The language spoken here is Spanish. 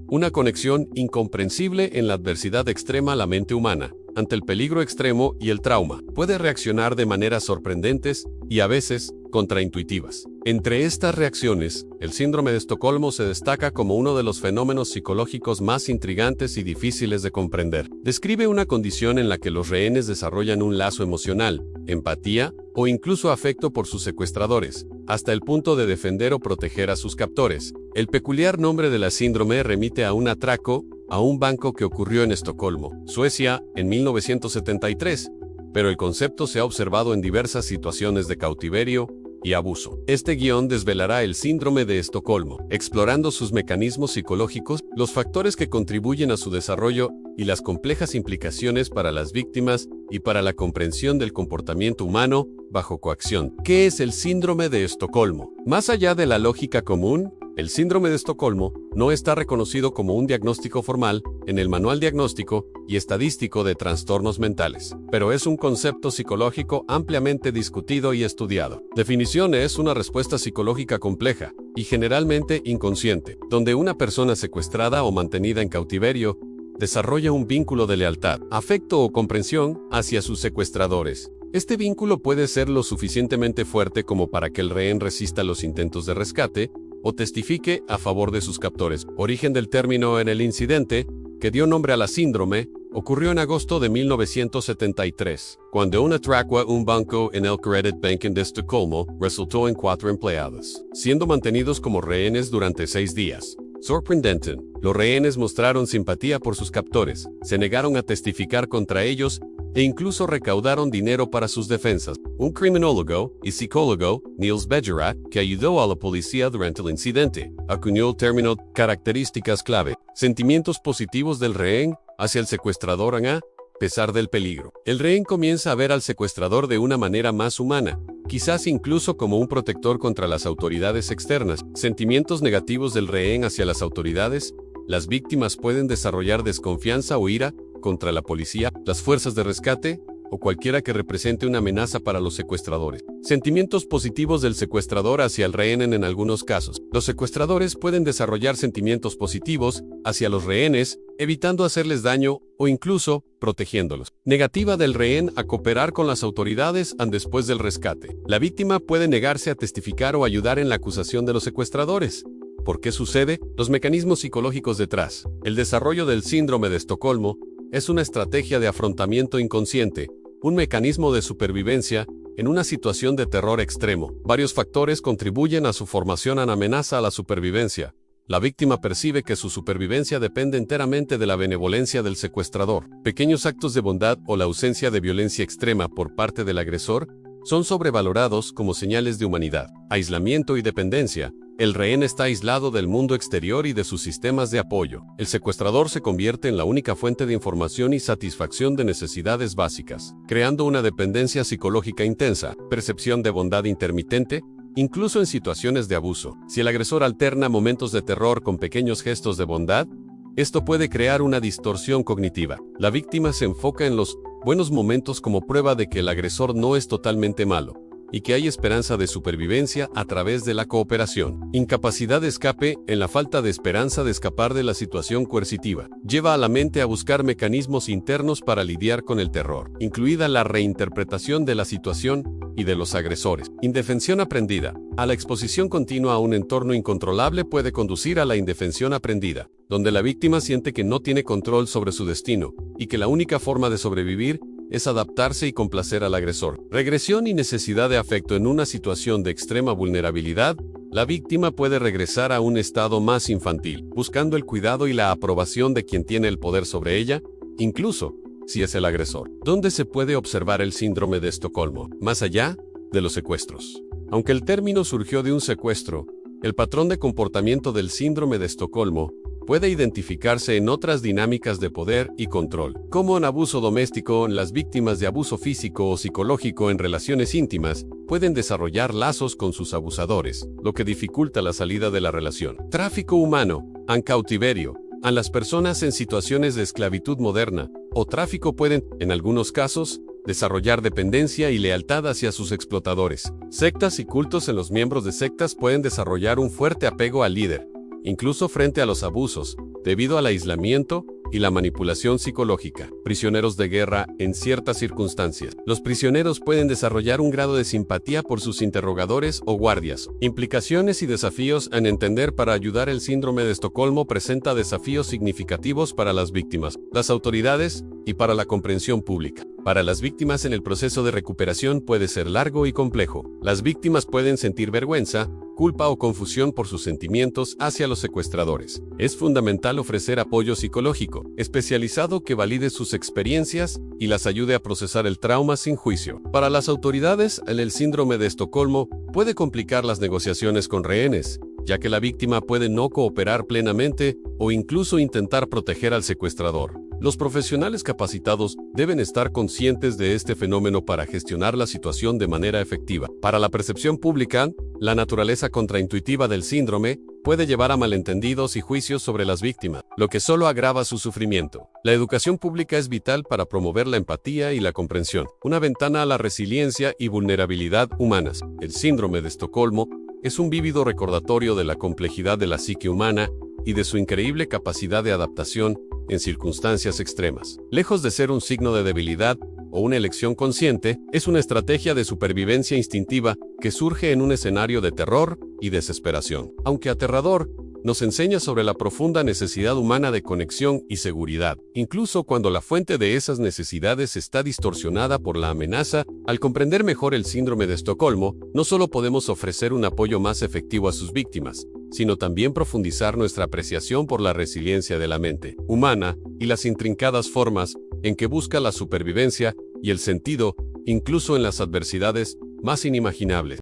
una conexión incomprensible en la adversidad extrema a la mente humana. Ante el peligro extremo y el trauma, puede reaccionar de maneras sorprendentes y a veces contraintuitivas. Entre estas reacciones, el síndrome de Estocolmo se destaca como uno de los fenómenos psicológicos más intrigantes y difíciles de comprender. Describe una condición en la que los rehenes desarrollan un lazo emocional, empatía o incluso afecto por sus secuestradores, hasta el punto de defender o proteger a sus captores. El peculiar nombre de la síndrome remite a un atraco a un banco que ocurrió en Estocolmo, Suecia, en 1973, pero el concepto se ha observado en diversas situaciones de cautiverio y abuso. Este guión desvelará el síndrome de Estocolmo, explorando sus mecanismos psicológicos, los factores que contribuyen a su desarrollo y las complejas implicaciones para las víctimas y para la comprensión del comportamiento humano bajo coacción. ¿Qué es el síndrome de Estocolmo? Más allá de la lógica común, el síndrome de Estocolmo no está reconocido como un diagnóstico formal en el Manual Diagnóstico y Estadístico de Trastornos Mentales, pero es un concepto psicológico ampliamente discutido y estudiado. Definición: es una respuesta psicológica compleja y generalmente inconsciente, donde una persona secuestrada o mantenida en cautiverio desarrolla un vínculo de lealtad, afecto o comprensión hacia sus secuestradores. Este vínculo puede ser lo suficientemente fuerte como para que el rehén resista los intentos de rescate o testifique a favor de sus captores. Origen del término: en el incidente que dio nombre a la síndrome ocurrió en agosto de 1973, cuando un atraco a un banco en el Kreditbanken de Estocolmo resultó en 4 empleados, siendo mantenidos como rehenes durante 6 días. Sorprendente. Los rehenes mostraron simpatía por sus captores, se negaron a testificar contra ellos e incluso recaudaron dinero para sus defensas. Un criminólogo y psicólogo, Niels Bejerat, que ayudó a la policía durante el incidente, acuñó el término características clave: sentimientos positivos del rehén hacia el secuestrador a pesar del peligro. El rehén comienza a ver al secuestrador de una manera más humana, quizás incluso como un protector contra las autoridades externas. Sentimientos negativos del rehén hacia las autoridades: las víctimas pueden desarrollar desconfianza o ira contra la policía, las fuerzas de rescate o cualquiera que represente una amenaza para los secuestradores. Sentimientos positivos del secuestrador hacia el rehén. En algunos casos, los secuestradores pueden desarrollar sentimientos positivos hacia los rehenes, evitando hacerles daño o incluso protegiéndolos. Negativa del rehén a cooperar con las autoridades después del rescate. La víctima puede negarse a testificar o ayudar en la acusación de los secuestradores. ¿Por qué sucede? Los mecanismos psicológicos detrás. El desarrollo del síndrome de Estocolmo es una estrategia de afrontamiento inconsciente, un mecanismo de supervivencia en una situación de terror extremo. Varios factores contribuyen a su formación. Amenaza a la supervivencia. La víctima percibe que su supervivencia depende enteramente de la benevolencia del secuestrador. Pequeños actos de bondad o la ausencia de violencia extrema por parte del agresor son sobrevalorados como señales de humanidad. Aislamiento y dependencia. El rehén está aislado del mundo exterior y de sus sistemas de apoyo. El secuestrador se convierte en la única fuente de información y satisfacción de necesidades básicas, creando una dependencia psicológica intensa. Percepción de bondad intermitente, incluso en situaciones de abuso. Si el agresor alterna momentos de terror con pequeños gestos de bondad, esto puede crear una distorsión cognitiva. La víctima se enfoca en los buenos momentos como prueba de que el agresor no es totalmente malo y que hay esperanza de supervivencia a través de la cooperación. Incapacidad de escape. En la falta de esperanza de escapar de la situación coercitiva, lleva a la mente a buscar mecanismos internos para lidiar con el terror, incluida la reinterpretación de la situación y de los agresores. Indefensión aprendida. A la exposición continua a un entorno incontrolable puede conducir a la indefensión aprendida, donde la víctima siente que no tiene control sobre su destino y que la única forma de sobrevivir es adaptarse y complacer al agresor. Regresión y necesidad de afecto. En una situación de extrema vulnerabilidad, la víctima puede regresar a un estado más infantil, buscando el cuidado y la aprobación de quien tiene el poder sobre ella, incluso si es el agresor. ¿Dónde se puede observar el síndrome de Estocolmo? Más allá de los secuestros. Aunque el término surgió de un secuestro, el patrón de comportamiento del síndrome de Estocolmo puede identificarse en otras dinámicas de poder y control, como en abuso doméstico. Las víctimas de abuso físico o psicológico en relaciones íntimas pueden desarrollar lazos con sus abusadores, lo que dificulta la salida de la relación. Tráfico humano, en cautiverio. A las personas en situaciones de esclavitud moderna o tráfico pueden, en algunos casos, desarrollar dependencia y lealtad hacia sus explotadores. Sectas y cultos. En los miembros de sectas pueden desarrollar un fuerte apego al líder, incluso frente a los abusos, debido al aislamiento y la manipulación psicológica. Prisioneros de guerra en ciertas circunstancias. Los prisioneros pueden desarrollar un grado de simpatía por sus interrogadores o guardias. Implicaciones y desafíos en entender para ayudar. El síndrome de Estocolmo presenta desafíos significativos para las víctimas, las autoridades y para la comprensión pública. Para las víctimas, en el proceso de recuperación puede ser largo y complejo. Las víctimas pueden sentir vergüenza, culpa o confusión por sus sentimientos hacia los secuestradores. Es fundamental ofrecer apoyo psicológico, especializado que valide sus experiencias y las ayude a procesar el trauma sin juicio. Para las autoridades, el síndrome de Estocolmo puede complicar las negociaciones con rehenes, ya que la víctima puede no cooperar plenamente o incluso intentar proteger al secuestrador. Los profesionales capacitados deben estar conscientes de este fenómeno para gestionar la situación de manera efectiva. Para la percepción pública, la naturaleza contraintuitiva del síndrome puede llevar a malentendidos y juicios sobre las víctimas, lo que solo agrava su sufrimiento. La educación pública es vital para promover la empatía y la comprensión, una ventana a la resiliencia y vulnerabilidad humanas. El síndrome de Estocolmo es un vívido recordatorio de la complejidad de la psique humana y de su increíble capacidad de adaptación en circunstancias extremas. Lejos de ser un signo de debilidad o una elección consciente, es una estrategia de supervivencia instintiva que surge en un escenario de terror y desesperación. Aunque aterrador, nos enseña sobre la profunda necesidad humana de conexión y seguridad, incluso cuando la fuente de esas necesidades está distorsionada por la amenaza. Al comprender mejor el síndrome de Estocolmo, no solo podemos ofrecer un apoyo más efectivo a sus víctimas, sino también profundizar nuestra apreciación por la resiliencia de la mente humana y las intrincadas formas en que busca la supervivencia y el sentido, incluso en las adversidades más inimaginables.